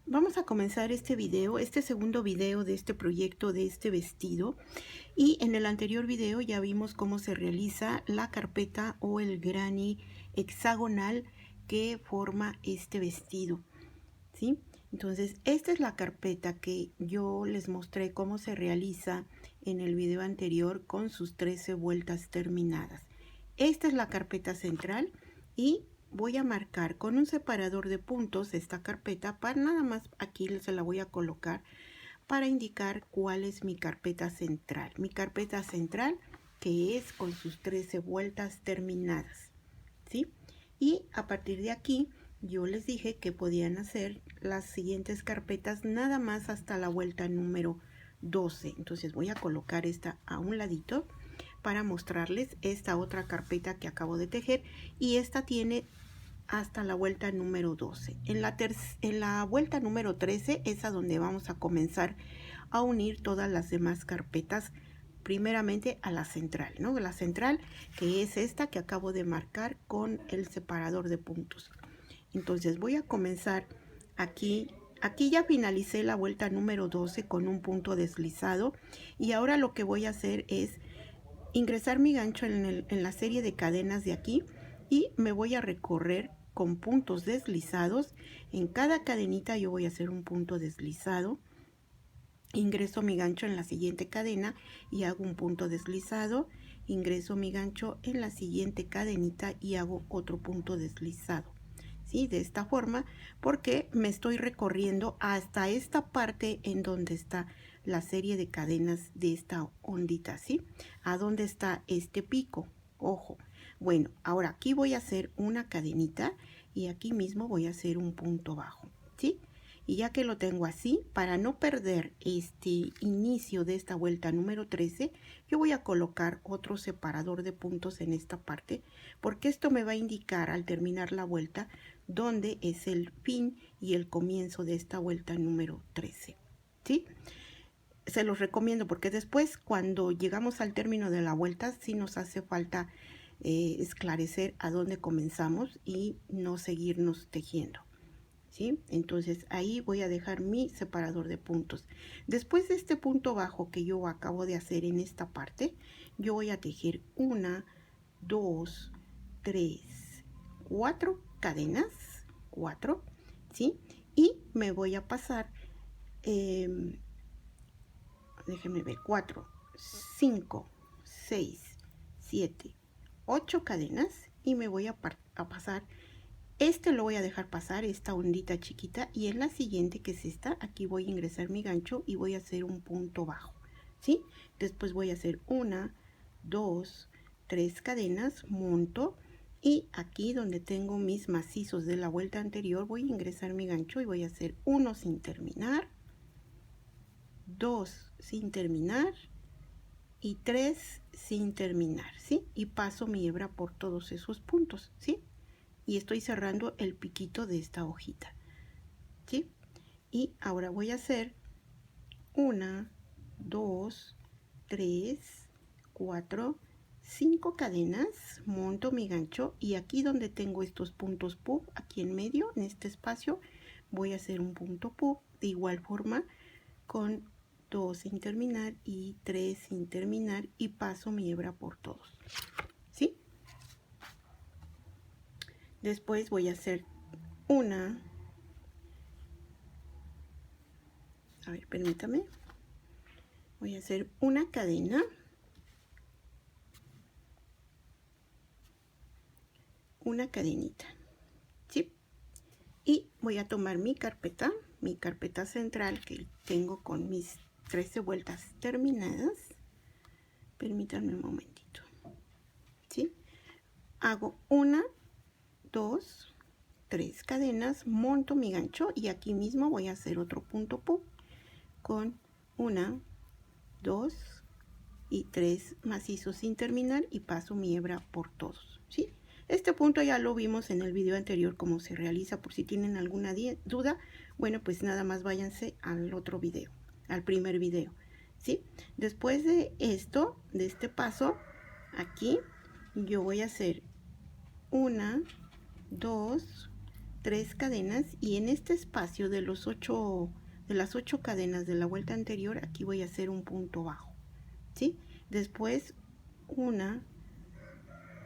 Vamos a comenzar este video, este segundo video de este proyecto de este vestido, y en el anterior video ya vimos cómo se realiza la carpeta o el granny hexagonal que forma este vestido, ¿sí? Entonces esta es la carpeta que yo les mostré cómo se realiza en el video anterior con sus 13 vueltas terminadas. Esta es la carpeta central y voy a marcar con un separador de puntos esta carpeta para nada más aquí se la voy a colocar para indicar cuál es mi carpeta central. Mi carpeta central que es con sus 13 vueltas terminadas, ¿sí? Y a partir de aquí yo les dije que podían hacer las siguientes carpetas nada más hasta la vuelta número 12. Entonces voy a colocar esta a un ladito para mostrarles esta otra carpeta que acabo de tejer, y esta tiene hasta la vuelta número 12. En la vuelta número 13 es a donde vamos a comenzar a unir todas las demás carpetas, primeramente a la central, ¿no? La central que es esta que acabo de marcar con el separador de puntos. Entonces voy a comenzar aquí. Aquí ya finalicé la vuelta número 12 con un punto deslizado, y ahora lo que voy a hacer es ingresar mi gancho en la serie de cadenas de aquí, y me voy a recorrer con puntos deslizados. En cada cadenita yo voy a hacer un punto deslizado, ingreso mi gancho en la siguiente cadena y hago un punto deslizado, ingreso mi gancho en la siguiente cadenita y hago otro punto deslizado, ¿sí? De esta forma, porque me estoy recorriendo hasta esta parte en donde está la serie de cadenas de esta ondita, ¿sí? A donde está este pico, ojo. Bueno, ahora aquí voy a hacer una cadenita y aquí mismo voy a hacer un punto bajo, ¿sí? Y ya que lo tengo así, para no perder este inicio de esta vuelta número 13, yo voy a colocar otro separador de puntos en esta parte, porque esto me va a indicar al terminar la vuelta dónde es el fin y el comienzo de esta vuelta número 13, ¿sí? Se los recomiendo porque después, cuando llegamos al término de la vuelta, sí nos hace falta esclarecer a dónde comenzamos y no seguirnos tejiendo, ¿sí? Entonces ahí voy a dejar mi separador de puntos. Después de este punto bajo que yo acabo de hacer en esta parte, yo voy a tejer 1, 2, 3, 4 cadenas, 4, ¿sí? Y me voy a pasar, déjenme ver, 4, 5, 6, 7, 8 cadenas, y me voy a pasar. Este lo voy a dejar pasar, esta ondita chiquita, y en la siguiente, que es esta, aquí voy a ingresar mi gancho y voy a hacer un punto bajo, ¿sí? Después voy a hacer 1, 2, 3 cadenas, monto, y aquí donde tengo mis macizos de la vuelta anterior voy a ingresar mi gancho y voy a hacer 1 sin terminar, 2 sin terminar y 3 sin terminar, ¿sí? Y paso mi hebra por todos esos puntos, ¿sí? Y estoy cerrando el piquito de esta hojita, ¿sí? Y ahora voy a hacer 1, 2, 3, 4, 5 cadenas, monto mi gancho, y aquí donde tengo estos puntos pub, aquí en medio, en este espacio, voy a hacer un punto pub de igual forma con 2 sin terminar y 3 sin terminar, y paso mi hebra por todos, ¿sí? Después voy a hacer una, a ver, permítame, voy a hacer una cadena, una cadenita, ¿sí? Y voy a tomar mi carpeta central que tengo con mis 13 vueltas terminadas. Permítanme un momentito, ¿sí? Hago 1, 2, 3 cadenas, monto mi gancho, y aquí mismo voy a hacer otro punto pub con 1, 2 y 3 macizos sin terminar, y paso mi hebra por todos, ¿sí? Este punto ya lo vimos en el video anterior cómo se realiza. Por si tienen alguna duda, bueno, pues nada más váyanse al otro video, al primer video, ¿sí? Después de esto, de este paso, aquí yo voy a hacer 1, 2, 3 cadenas y en este espacio de las 8 cadenas de la vuelta anterior, aquí voy a hacer un punto bajo, ¿sí? Después 1,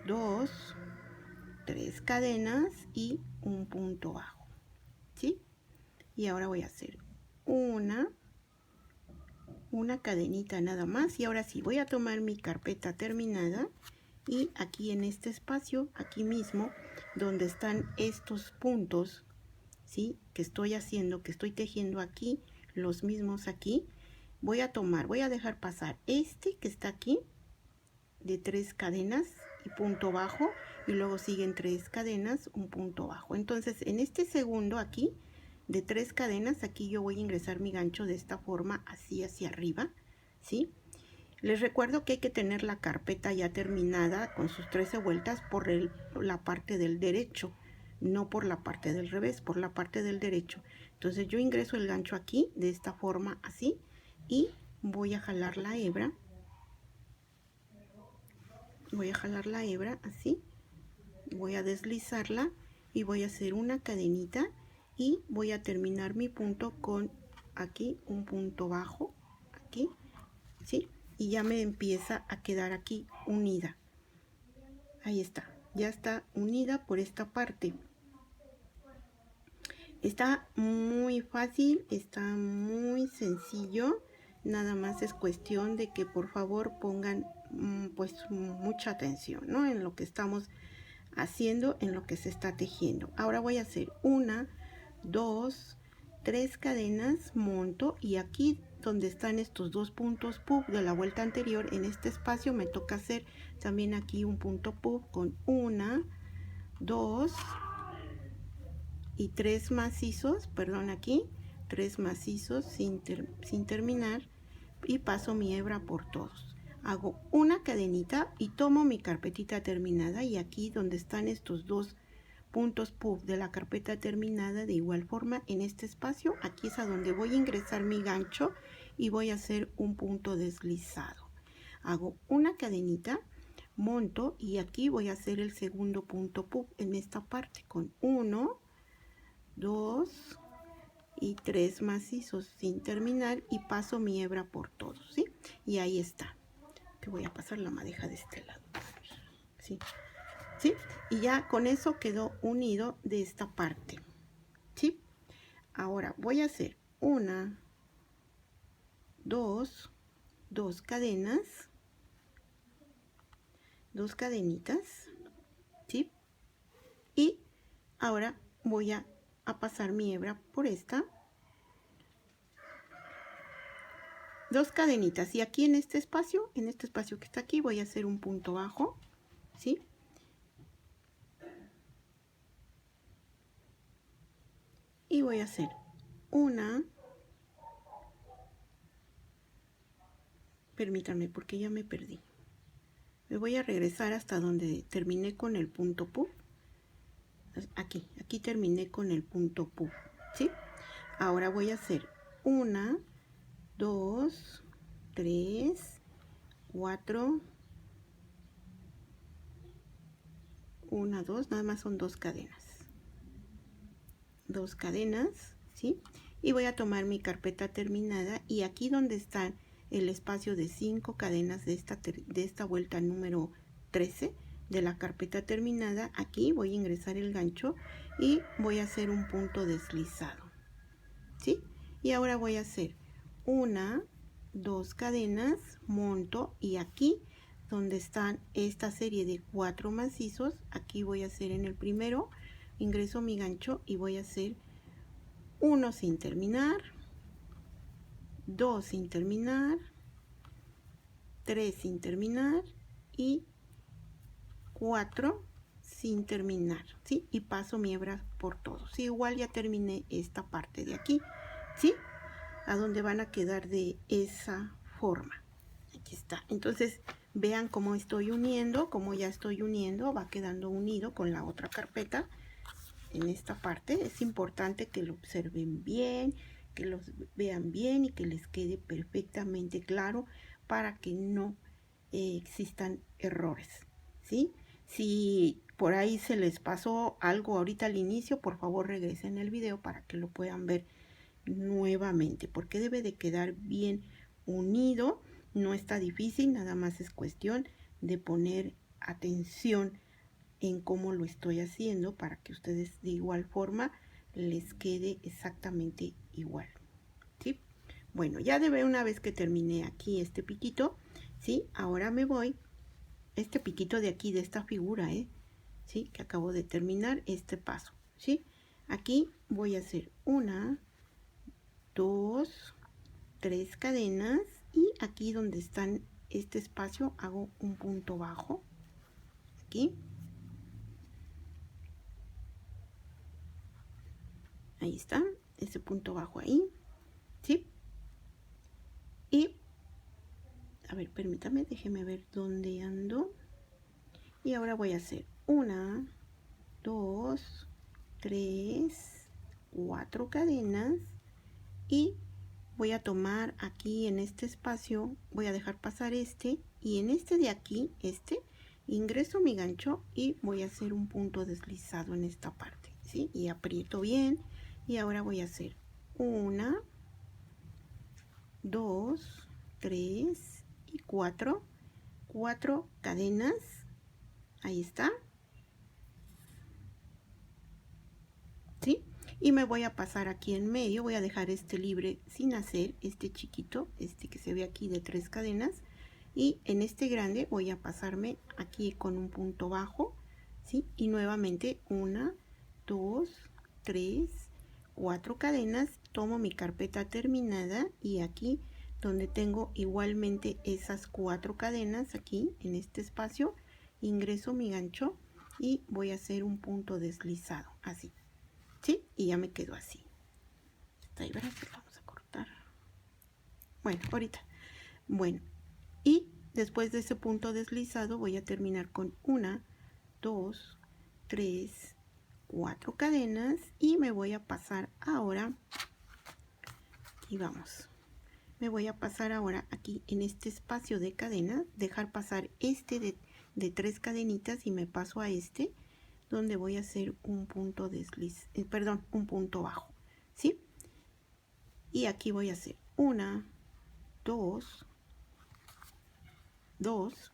2, 3 cadenas y un punto bajo, ¿sí? Y ahora voy a hacer una cadenita nada más, y ahora sí voy a tomar mi carpeta terminada y aquí en este espacio, aquí mismo donde están estos puntos, ¿sí? Que estoy haciendo, que estoy tejiendo aquí, los mismos aquí, voy a dejar pasar este que está aquí de 3 cadenas y punto bajo, y luego siguen 3 cadenas, un punto bajo. Entonces en este segundo aquí de 3 cadenas, aquí yo voy a ingresar mi gancho de esta forma, así hacia arriba, ¿sí? Les recuerdo que hay que tener la carpeta ya terminada con sus 13 vueltas por la parte del derecho, no por la parte del revés, por la parte del derecho. Entonces yo ingreso el gancho aquí de esta forma, así, y voy a jalar la hebra. Voy a jalar la hebra así, voy a deslizarla y voy a hacer una cadenita y voy a terminar mi punto con aquí un punto bajo, aquí, ¿sí? Y ya me empieza a quedar aquí unida. Ahí está, ya está unida por esta parte. Está muy fácil, está muy sencillo. Nada más es cuestión de que por favor pongan pues mucha atención, ¿no? En lo que estamos haciendo, en lo que se está tejiendo. Ahora voy a hacer 1, 2, 3 cadenas, monto, y aquí donde están estos 2 puntos pub de la vuelta anterior, en este espacio me toca hacer también aquí un punto pub con 1, 2 y 3 macizos, perdón, aquí 3 macizos sin terminar, y paso mi hebra por todos. Hago una cadenita y tomo mi carpetita terminada, y aquí donde están estos 2 puntos puff de la carpeta terminada, de igual forma en este espacio, aquí es a donde voy a ingresar mi gancho y voy a hacer un punto deslizado. Hago una cadenita, monto, y aquí voy a hacer el segundo punto puff en esta parte con 1, 2 y 3 macizos sin terminar, y paso mi hebra por todos, ¿sí? Y ahí está, que voy a pasar la madeja de este lado, ¿sí? ¿Sí? Y ya con eso quedó unido de esta parte, ¿sí? Ahora voy a hacer 1, 2, 2 cadenas, 2 cadenitas, ¿sí? Y ahora voy a pasar mi hebra por esta, 2 cadenitas, y aquí en este espacio que está aquí, voy a hacer un punto bajo, ¿sí? Y voy a hacer una, permítanme porque ya me perdí, me voy a regresar hasta donde terminé con el punto puff. Aquí terminé con el punto puff, ¿sí? Ahora voy a hacer 1, 2, 3, 4, 1, 2, nada más son 2 cadenas. 2 cadenas, ¿sí? Y voy a tomar mi carpeta terminada, y aquí donde está el espacio de 5 cadenas de esta vuelta número 13 de la carpeta terminada, aquí voy a ingresar el gancho y voy a hacer un punto deslizado, ¿sí? Y ahora voy a hacer 1, 2 cadenas, monto, y aquí donde están esta serie de 4 macizos, aquí voy a hacer en el primero, ingreso mi gancho y voy a hacer 1 sin terminar, 2 sin terminar, 3 sin terminar y 4 sin terminar, ¿sí? Y paso mi hebra por todos, ¿sí? Igual ya terminé esta parte de aquí, ¿sí? A donde van a quedar de esa forma. Aquí está. Entonces vean cómo estoy uniendo, cómo ya estoy uniendo, va quedando unido con la otra carpeta. En esta parte es importante que lo observen bien, que los vean bien y que les quede perfectamente claro para que no existan errores, ¿sí? Si por ahí se les pasó algo ahorita al inicio, por favor regresen el video para que lo puedan ver nuevamente, porque debe de quedar bien unido. No está difícil, nada más es cuestión de poner atención en cómo lo estoy haciendo para que ustedes de igual forma les quede exactamente igual, ¿sí? Bueno, ya una vez que terminé aquí este piquito, ¿sí? Ahora me voy, este piquito de aquí, de esta figura, ¿sí? Que acabo de terminar este paso, ¿sí? Aquí voy a hacer 1, 2, 3 cadenas y aquí donde están este espacio hago un punto bajo, aquí. Ahí está, ese punto bajo ahí, ¿sí? Y, a ver, permítame, déjeme ver dónde ando. Y ahora voy a hacer 1, 2, 3, 4 cadenas. Y voy a tomar aquí en este espacio, voy a dejar pasar este. Y en este de aquí, ingreso mi gancho y voy a hacer un punto deslizado en esta parte, ¿sí? Y aprieto bien. Y ahora voy a hacer 1, 2, 3 y 4 cadenas. Ahí está, ¿sí? Y me voy a pasar aquí en medio, voy a dejar este libre sin hacer, este chiquito, este que se ve aquí de 3 cadenas, y en este grande voy a pasarme aquí con un punto bajo, ¿sí? Y nuevamente 1, 2, 3, 4 cadenas, tomo mi carpeta terminada y aquí donde tengo igualmente esas 4 cadenas, aquí en este espacio, ingreso mi gancho y voy a hacer un punto deslizado, así, ¿sí? Y ya me quedo así. Esta hebra que vamos a cortar. Bueno, ahorita. Bueno, y después de ese punto deslizado voy a terminar con 1, 2, 3, 4 cadenas y me voy a pasar ahora, y vamos, me voy a pasar ahora aquí en este espacio de cadena, dejar pasar este de 3 cadenitas y me paso a este donde voy a hacer un punto un punto bajo, ¿sí? Y aquí voy a hacer 1, 2, 2,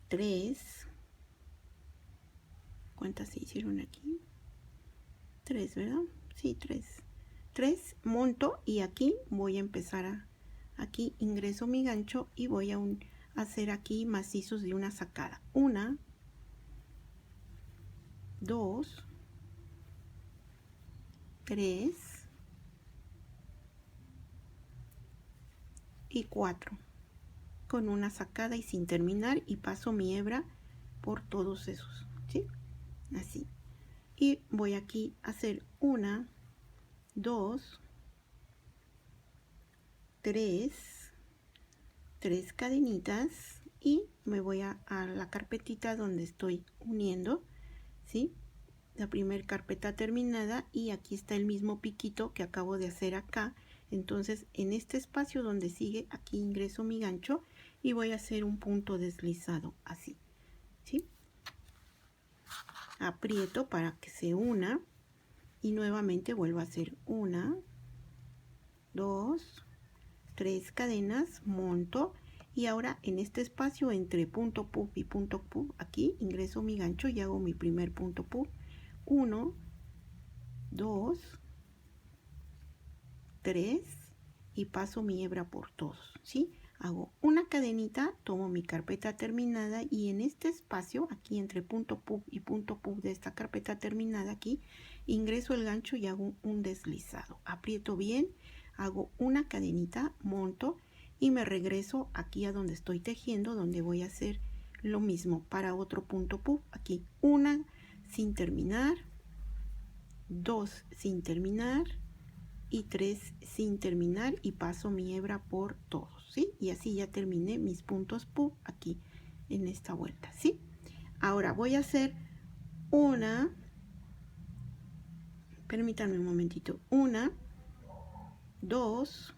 3, ¿cuántas se hicieron aquí? 3, ¿verdad? Sí, 3. 3, monto y aquí voy a empezar aquí ingreso mi gancho y voy a hacer aquí macizos de una sacada. 1, 2, 3 y 4 con una sacada y sin terminar, y paso mi hebra por todos esos, ¿sí? Así. Y voy aquí a hacer 1, 2, 3 cadenitas y me voy a la carpetita donde estoy uniendo, ¿sí? La primera carpeta terminada y aquí está el mismo piquito que acabo de hacer acá. Entonces en este espacio donde sigue, aquí ingreso mi gancho y voy a hacer un punto deslizado así, ¿sí? Aprieto para que se una y nuevamente vuelvo a hacer 1, 2, 3 cadenas, monto y ahora en este espacio entre punto puff y punto puff, aquí ingreso mi gancho y hago mi primer punto puff. 1, 2, 3 y paso mi hebra por todos, ¿sí? Hago una cadenita, tomo mi carpeta terminada y en este espacio, aquí entre punto puff y punto puff de esta carpeta terminada, aquí ingreso el gancho y hago un deslizado. Aprieto bien, hago una cadenita, monto y me regreso aquí a donde estoy tejiendo, donde voy a hacer lo mismo para otro punto puff. Aquí una sin terminar, 2 sin terminar y 3 sin terminar y paso mi hebra por todos, ¿sí? Y así ya terminé mis puntos puff aquí en esta vuelta, ¿sí? Ahora voy a hacer permítanme un momentito, 1, 2,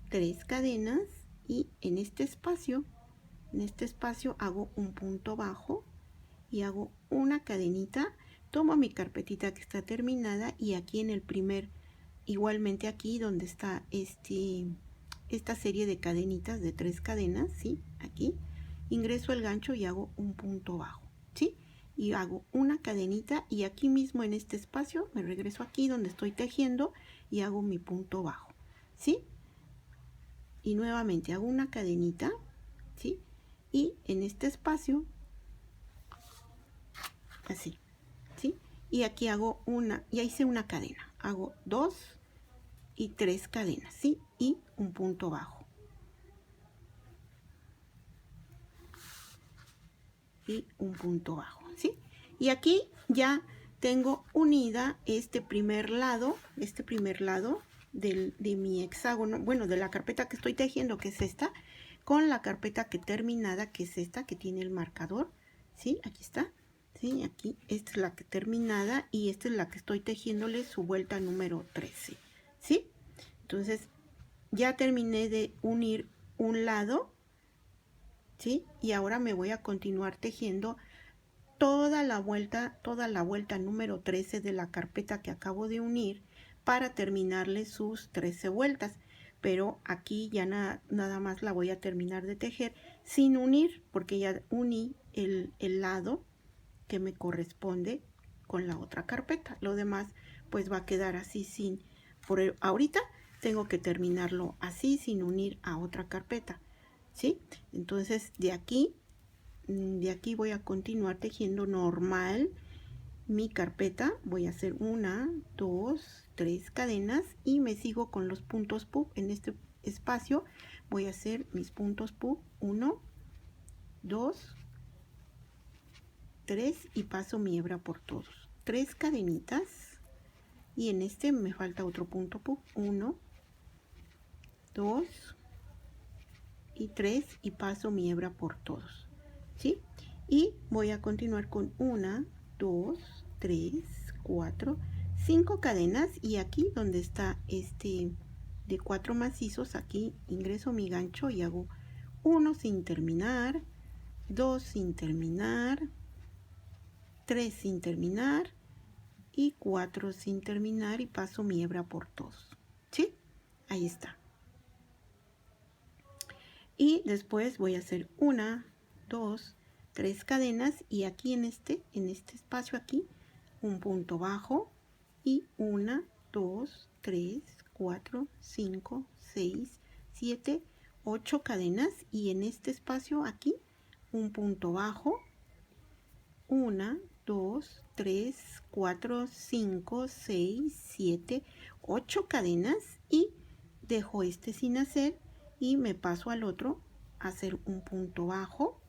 3 cadenas y en este espacio En este espacio hago un punto bajo y hago una cadenita. Tomo mi carpetita que está terminada y aquí en el primer, igualmente aquí donde está esta serie de cadenitas de 3 cadenas, ¿sí? Aquí ingreso el gancho y hago un punto bajo, ¿sí? Y hago una cadenita y aquí mismo en este espacio me regreso aquí donde estoy tejiendo y hago mi punto bajo, ¿sí? Y nuevamente hago una cadenita, ¿sí? Y en este espacio, así, ¿sí? Y aquí hago una, ya hice una cadena, hago 2 y 3 cadenas, ¿sí? Y un punto bajo. Y un punto bajo, ¿sí? Y aquí ya tengo unida este primer lado de mi hexágono, bueno, de la carpeta que estoy tejiendo, que es esta, con la carpeta que terminada, que es esta, que tiene el marcador, ¿sí? Aquí está, ¿sí? Aquí, esta es la que terminada y esta es la que estoy tejiéndole su vuelta número 13, ¿sí? Entonces, ya terminé de unir un lado, ¿sí? Y ahora me voy a continuar tejiendo toda la vuelta número 13 de la carpeta que acabo de unir para terminarle sus 13 vueltas. Pero aquí ya nada más la voy a terminar de tejer sin unir, porque ya uní el lado que me corresponde con la otra carpeta. Lo demás pues va a quedar así sin, ahorita tengo que terminarlo así sin unir a otra carpeta, ¿sí? Entonces de aquí voy a continuar tejiendo normal mi carpeta. Voy a hacer 1, 2, 3 cadenas y me sigo con los puntos puff. En este espacio voy a hacer mis puntos puff, 1, 2, 3 y paso mi hebra por todos, 3 cadenitas y en este me falta otro punto puff, 1, 2 y 3 y paso mi hebra por todos, ¿sí? Y voy a continuar con 1, 2, 3, 4, 5 cadenas y aquí donde está este de 4 macizos, aquí ingreso mi gancho y hago 1 sin terminar, 2 sin terminar, 3 sin terminar y 4 sin terminar y paso mi hebra por todos, ¿sí? Ahí está. Y después voy a hacer 1, 2, 3 cadenas y aquí en este espacio aquí un punto bajo y 1, 2, 3, 4, 5, 6, 7, 8 cadenas y en este espacio aquí un punto bajo, 1, 2, 3, 4, 5, 6, 7, 8 cadenas y dejo este sin hacer y me paso al otro a hacer un punto bajo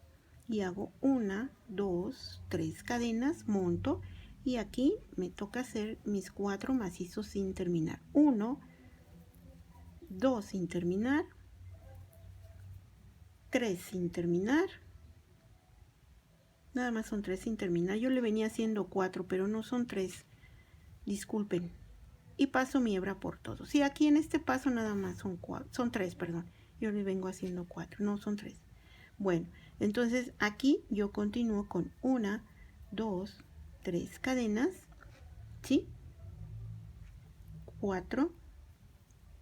y hago 1, 2, 3 cadenas, monto y aquí me toca hacer mis 4 macizos sin terminar, 1, 2 sin terminar, 3 sin terminar, nada más son 3 sin terminar, yo le venía haciendo 4 pero no son 3, disculpen, y paso mi hebra por todos. Y aquí en este paso nada más son 3, perdón, yo le vengo haciendo 4, no son 3. Bueno, entonces aquí yo continúo con 1, 2, 3 cadenas, ¿sí? 4,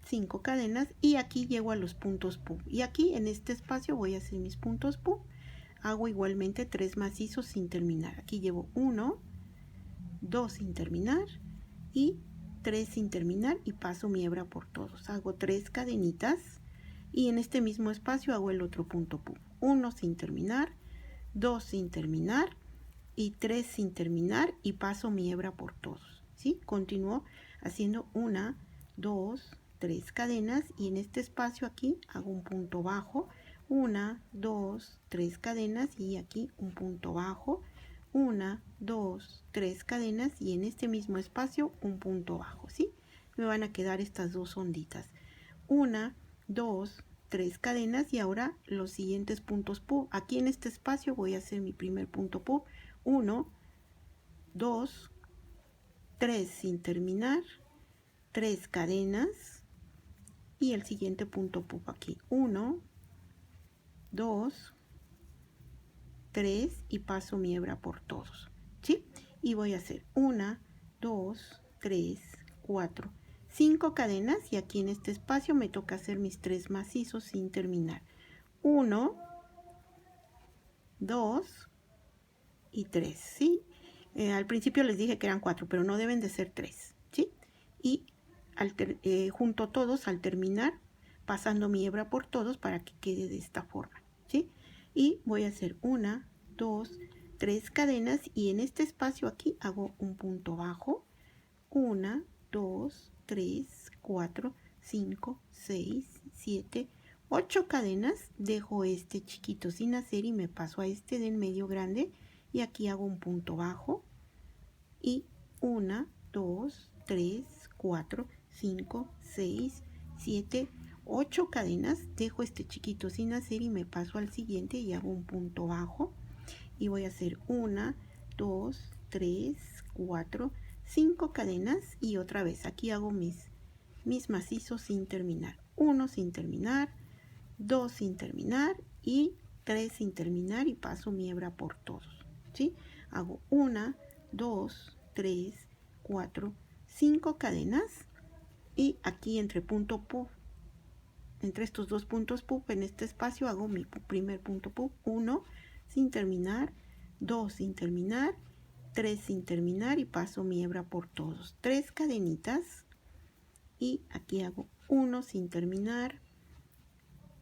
5 cadenas y aquí llego a los puntos puff. Y aquí en este espacio voy a hacer mis puntos puff. Hago igualmente 3 macizos sin terminar. Aquí llevo 1, 2 sin terminar y 3 sin terminar y paso mi hebra por todos. Hago 3 cadenitas y en este mismo espacio hago el otro punto puff. 1 sin terminar, 2 sin terminar y 3 sin terminar y paso mi hebra por todos, ¿sí? Continúo haciendo 1, 2, 3 cadenas y en este espacio aquí hago un punto bajo, 1, 2, 3 cadenas y aquí un punto bajo, 1, 2, 3 cadenas y en este mismo espacio un punto bajo, ¿sí? Me van a quedar estas dos onditas, 1, 2, 3 cadenas y ahora los siguientes puntos puff. Aquí en este espacio voy a hacer mi primer punto puff, 1, 2, 3 sin terminar, 3 cadenas y el siguiente punto puff aquí, 1, 2, 3 y paso mi hebra por todos, ¿sí? Y voy a hacer 1, 2, 3, 4, 5 cadenas y aquí en este espacio me toca hacer mis 3 macizos sin terminar. 1, 2 y 3, ¿sí? Al principio les dije que eran 4, pero no deben de ser 3, ¿sí? Y junto todos al terminar, pasando mi hebra por todos para que quede de esta forma, ¿sí? Y voy a hacer 1, 2, 3 cadenas y en este espacio aquí hago un punto bajo. 1, 2, 3, 4, 5, 6, 7, 8 cadenas. Dejo este chiquito sin hacer y me paso a este del medio grande y aquí hago un punto bajo y 1, 2, 3, 4, 5, 6, 7, 8 cadenas. Dejo este chiquito sin hacer y me paso al siguiente y hago un punto bajo y voy a hacer 1, 2, 3, 4, 5 cadenas y otra vez aquí hago mis macizos sin terminar. 1 sin terminar, 2 sin terminar y 3 sin terminar y paso mi hebra por todos, ¿sí? Hago 1, 2, 3, 4, 5 cadenas y aquí entre punto puff, entre estos dos puntos puff, en este espacio hago mi primer punto puff, 1 sin terminar, 2 sin terminar, 3 sin terminar y paso mi hebra por todos. 3 cadenitas y aquí hago 1 sin terminar,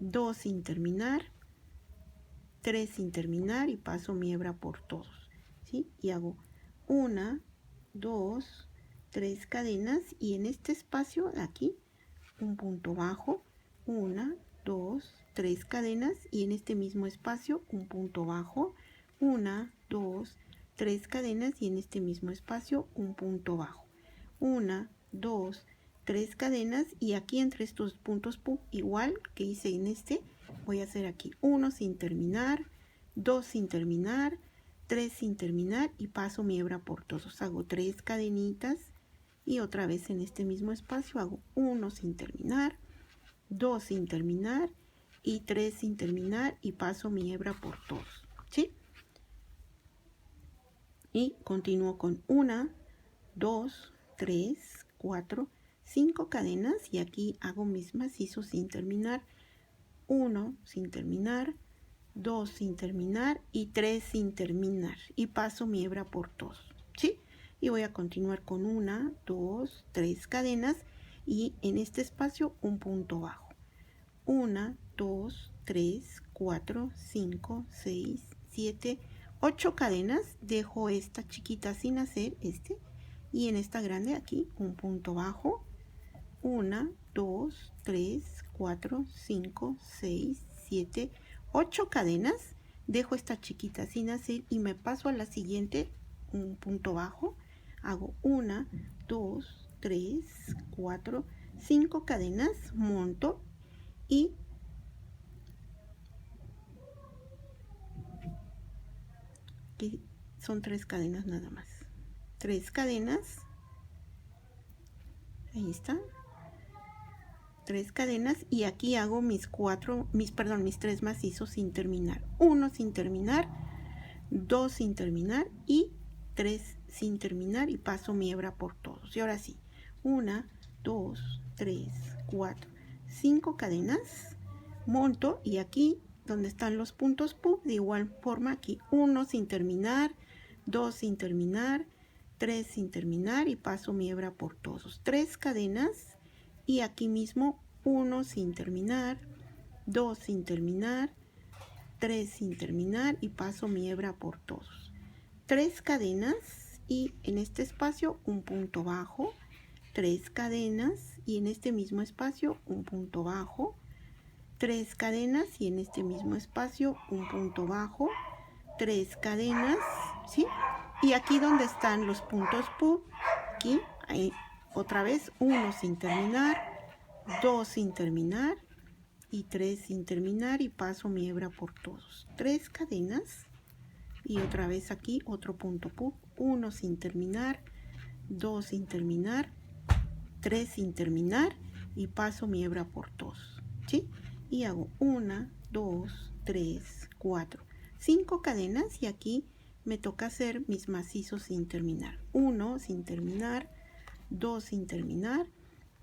2 sin terminar, 3 sin terminar y paso mi hebra por todos, ¿sí? Y hago 1, 2, 3 cadenas y en este espacio aquí un punto bajo, 1, 2, 3 cadenas y en este mismo espacio un punto bajo, 1, 2, 3 cadenas y en este mismo espacio un punto bajo, 1, 2, 3 cadenas y aquí entre estos puntos igual que hice en este voy a hacer aquí 1 sin terminar, 2 sin terminar, 3 sin terminar y paso mi hebra por todos. Hago 3 cadenitas y otra vez en este mismo espacio hago 1 sin terminar, 2 sin terminar y 3 sin terminar y paso mi hebra por todos, ¿sí? Y continúo con 1, 2, 3, 4, 5 cadenas y aquí hago mis macizos sin terminar, 1 sin terminar, 2 sin terminar y 3 sin terminar y paso mi hebra por todos, ¿sí? Y voy a continuar con 1, 2, 3 cadenas y en este espacio un punto bajo, 1, 2, 3, 4, 5, 6, 7, 8 cadenas. Dejo esta chiquita sin hacer, y en esta grande aquí un punto bajo, 1, 2, 3, 4, 5, 6, 7, 8 cadenas. Dejo esta chiquita sin hacer y me paso a la siguiente, un punto bajo, hago 1, 2, 3, 4, 5 cadenas, monto y que son 3 cadenas nada más, 3 cadenas, ahí está, 3 cadenas y aquí hago mis 3 macizos sin terminar, 1 sin terminar, 2 sin terminar y 3 sin terminar y paso mi hebra por todos. Y ahora sí, 1, 2, 3, 4, 5 cadenas, monto y aquí donde están los puntos puff, de igual forma aquí 1 sin terminar, 2 sin terminar, 3 sin terminar y paso mi hebra por todos. 3 cadenas y aquí mismo 1 sin terminar, 2 sin terminar, 3 sin terminar y paso mi hebra por todos. 3 cadenas y en este espacio un punto bajo, 3 cadenas y en este mismo espacio un punto bajo, 3 cadenas y en este mismo espacio un punto bajo, 3 cadenas, ¿sí? Y aquí donde están los puntos puff, aquí hay otra vez 1 sin terminar, 2 sin terminar y 3 sin terminar y paso mi hebra por todos. 3 cadenas y otra vez aquí otro punto puff, 1 sin terminar, 2 sin terminar, 3 sin terminar y paso mi hebra por todos, ¿sí? Y hago 1, 2, 3, 4, 5 cadenas y aquí me toca hacer mis macizos sin terminar. 1 sin terminar, 2 sin terminar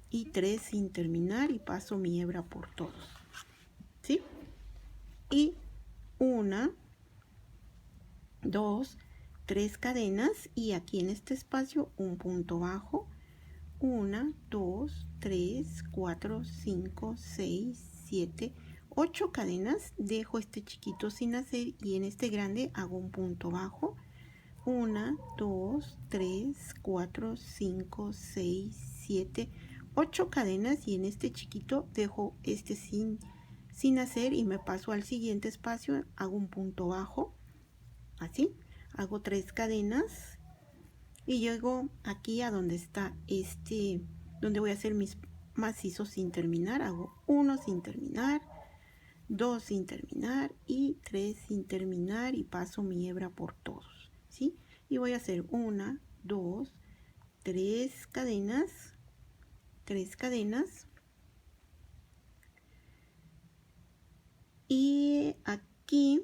y 3 sin terminar y paso mi hebra por todos, ¿sí? Y 1, 2, 3 cadenas y aquí en este espacio un punto bajo. 1, 2, 3, 4, 5, 6, 7, 8 cadenas. Dejo este chiquito sin hacer y en este grande hago un punto bajo. 1, 2, 3, 4, 5, 6, 7, 8 cadenas y en este chiquito dejo este sin hacer y me paso al siguiente espacio, hago un punto bajo, así, hago 3 cadenas y llego aquí a donde está donde voy a hacer mis macizos sin terminar. Hago 1 sin terminar, 2 sin terminar y 3 sin terminar y paso mi hebra por todos, ¿sí? Y voy a hacer 1, 2, 3 cadenas, 3 cadenas y aquí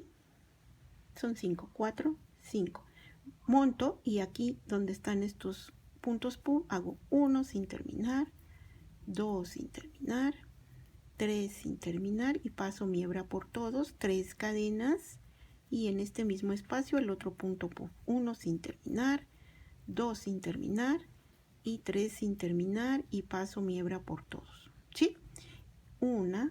son 5, 4, 5. Monto y aquí donde están estos puntos PU hago 1 sin terminar, 2 sin terminar, 3 sin terminar y paso mi hebra por todos, 3 cadenas y en este mismo espacio el otro punto PU, 1 sin terminar, 2 sin terminar y 3 sin terminar y paso mi hebra por todos, ¿sí? 1,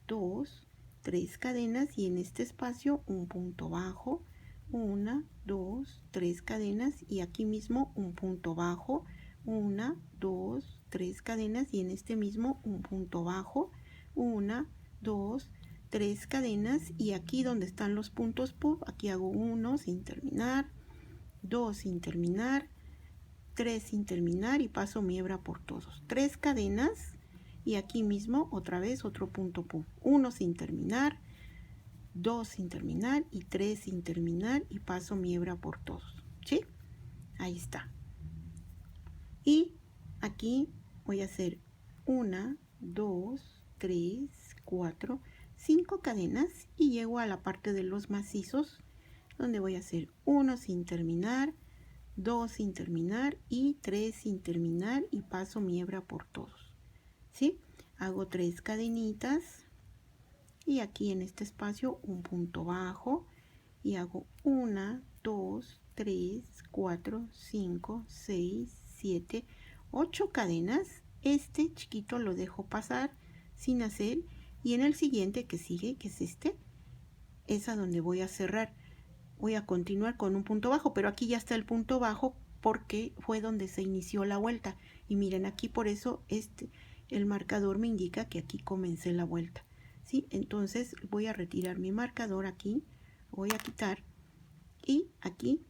2, 3 cadenas y en este espacio un punto bajo, 1, 2, 3 cadenas y aquí mismo un punto bajo, 1, 2, 3 cadenas y en este mismo un punto bajo, 1, 2, 3 cadenas y aquí donde están los puntos PUB, aquí hago 1 sin terminar, 2 sin terminar, 3 sin terminar y paso mi hebra por todos, 3 cadenas y aquí mismo otra vez otro punto PUB, 1 sin terminar, 2 sin terminar y 3 sin terminar y paso mi hebra por todos, ¿sí? Ahí está. Y aquí voy a hacer 1, 2, 3, 4, 5 cadenas y llego a la parte de los macizos donde voy a hacer 1 sin terminar, 2 sin terminar y 3 sin terminar y paso mi hebra por todos, ¿sí? Hago 3 cadenitas y aquí en este espacio un punto bajo y hago 1, 2, 3, 4, 5, 6, 7, 8 cadenas. Este chiquito lo dejo pasar sin hacer y en el siguiente que sigue, que es es a donde voy a cerrar. Voy a continuar con un punto bajo, pero aquí ya está el punto bajo porque fue donde se inició la vuelta y miren aquí, por eso el marcador me indica que aquí comencé la vuelta, ¿sí? Entonces voy a retirar mi marcador aquí, voy a quitar y aquí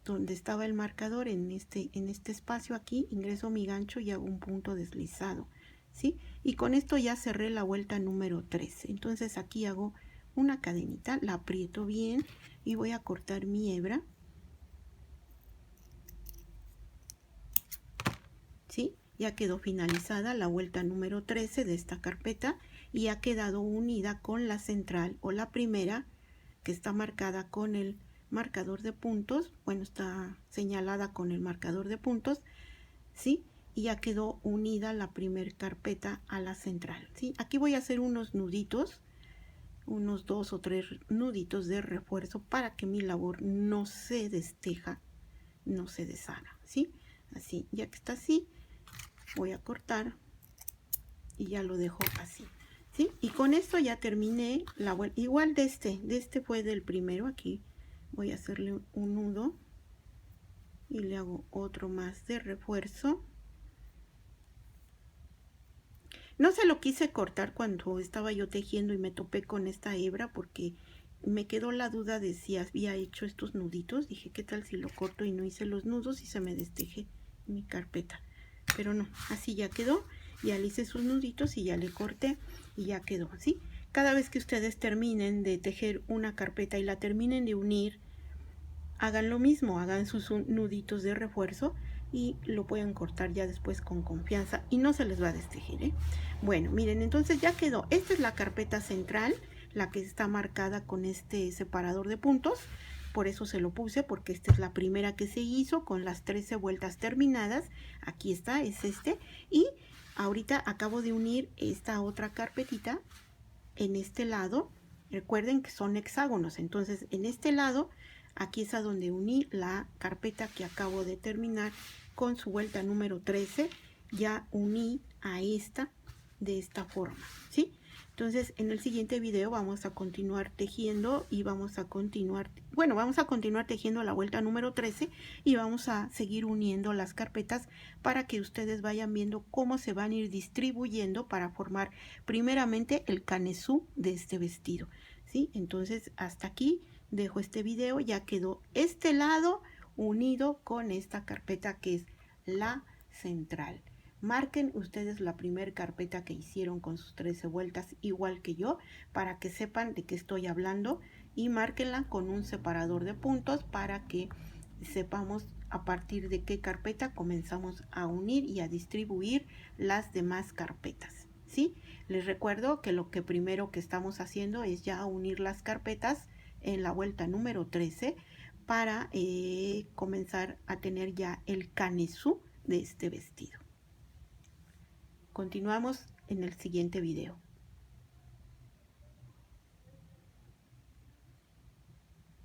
donde estaba el marcador en este espacio aquí ingreso mi gancho y hago un punto deslizado, ¿sí? Y con esto ya cerré la vuelta número 3. Entonces aquí hago una cadenita, la aprieto bien y voy a cortar mi hebra, ¿sí? Ya quedó finalizada la vuelta número 13 de esta carpeta y ha quedado unida con la central o la primera que está marcada con el marcador de puntos, bueno, está señalada con el marcador de puntos, ¿sí? Y ya quedó unida la primer carpeta a la central, ¿sí? Aquí voy a hacer unos nuditos, unos 2 o 3 nuditos de refuerzo para que mi labor no se desteja, no se deshaga, ¿sí? Así, ya que está así, voy a cortar y ya lo dejo así, ¿sí? Y con esto ya terminé la vuelta. Igual de este fue del primero. Aquí voy a hacerle un nudo y le hago otro más de refuerzo. No se lo quise cortar cuando estaba yo tejiendo y me topé con esta hebra porque me quedó la duda de si había hecho estos nuditos. Dije, ¿qué tal si lo corto y no hice los nudos y se me desteje mi carpeta? Pero no, así ya quedó. Ya le hice sus nuditos y ya le corté y ya quedó así. Cada vez que ustedes terminen de tejer una carpeta y la terminen de unir, hagan lo mismo, hagan sus nuditos de refuerzo y lo pueden cortar ya después con confianza y no se les va a destejer, ¿eh? Bueno, miren, entonces ya quedó. Esta es la carpeta central, la que está marcada con este separador de puntos. Por eso se lo puse, porque esta es la primera que se hizo con las 13 vueltas terminadas. Aquí está, es este. Y ahorita acabo de unir esta otra carpetita en este lado. Recuerden que son hexágonos, entonces en este lado, aquí es a donde uní la carpeta que acabo de terminar con su vuelta número 13. Ya uní a esta de esta forma, ¿sí? Entonces en el siguiente video vamos a continuar tejiendo y vamos a continuar tejiendo la vuelta número 13 y vamos a seguir uniendo las carpetas para que ustedes vayan viendo cómo se van a ir distribuyendo para formar primeramente el canesú de este vestido, ¿sí? Entonces hasta aquí dejo este video. Ya quedó este lado unido con esta carpeta que es la central. Marquen ustedes la primera carpeta que hicieron con sus 13 vueltas igual que yo, para que sepan de qué estoy hablando, y márquenla con un separador de puntos para que sepamos a partir de qué carpeta comenzamos a unir y a distribuir las demás carpetas, ¿sí? Les recuerdo que lo que primero que estamos haciendo es ya unir las carpetas en la vuelta número 13 para comenzar a tener ya el canesú de este vestido. Continuamos en el siguiente video.